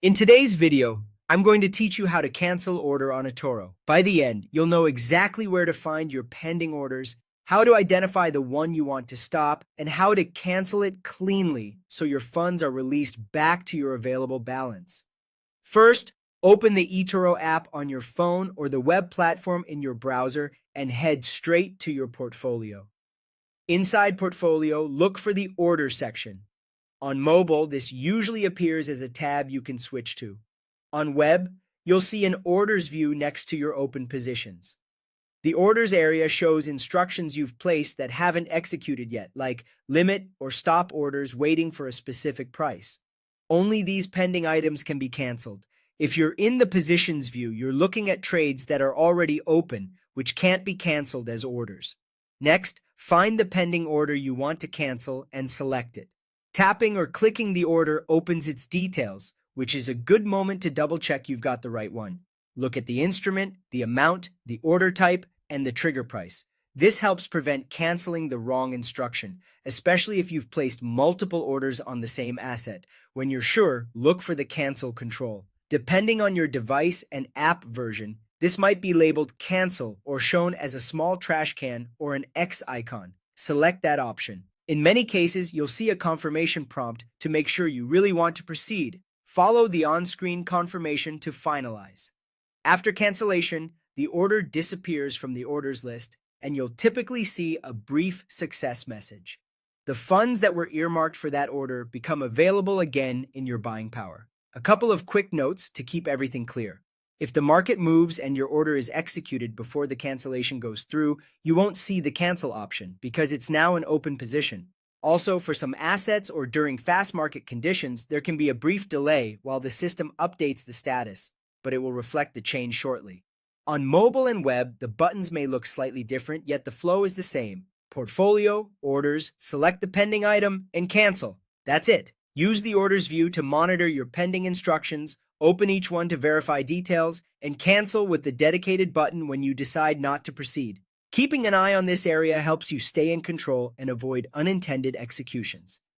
In today's video, I'm going to teach you how to cancel order on eToro. By the end, you'll know exactly where to find your pending orders, how to identify the one you want to stop, and how to cancel it cleanly so your funds are released back to your available balance. First, open the eToro app on your phone or the web platform in your browser and head straight to your portfolio. Inside Portfolio, look for the Order section. On mobile, this usually appears as a tab you can switch to. On web, you'll see an Orders view next to your open positions. The Orders area shows instructions you've placed that haven't executed yet, like limit or stop orders waiting for a specific price. Only these pending items can be canceled. If you're in the Positions view, you're looking at trades that are already open, which can't be canceled as orders. Next, find the pending order you want to cancel and select it. Tapping or clicking the order opens its details, which is a good moment to double-check you've got the right one. Look at the instrument, the amount, the order type, and the trigger price. This helps prevent canceling the wrong instruction, especially if you've placed multiple orders on the same asset. When you're sure, look for the cancel control. Depending on your device and app version, this might be labeled cancel or shown as a small trash can or an X icon. Select that option. In many cases, you'll see a confirmation prompt to make sure you really want to proceed. Follow the on-screen confirmation to finalize. After cancellation, the order disappears from the orders list, and you'll typically see a brief success message. The funds that were earmarked for that order become available again in your buying power. A couple of quick notes to keep everything clear. If the market moves and your order is executed before the cancellation goes through, you won't see the cancel option because it's now an open position. Also, for some assets or during fast market conditions, there can be a brief delay while the system updates the status, but it will reflect the change shortly. On mobile and web, the buttons may look slightly different, yet the flow is the same. Portfolio, orders, select the pending item, and cancel. That's it. Use the orders view to monitor your pending instructions, open each one to verify details, and cancel with the dedicated button when you decide not to proceed. Keeping an eye on this area helps you stay in control and avoid unintended executions.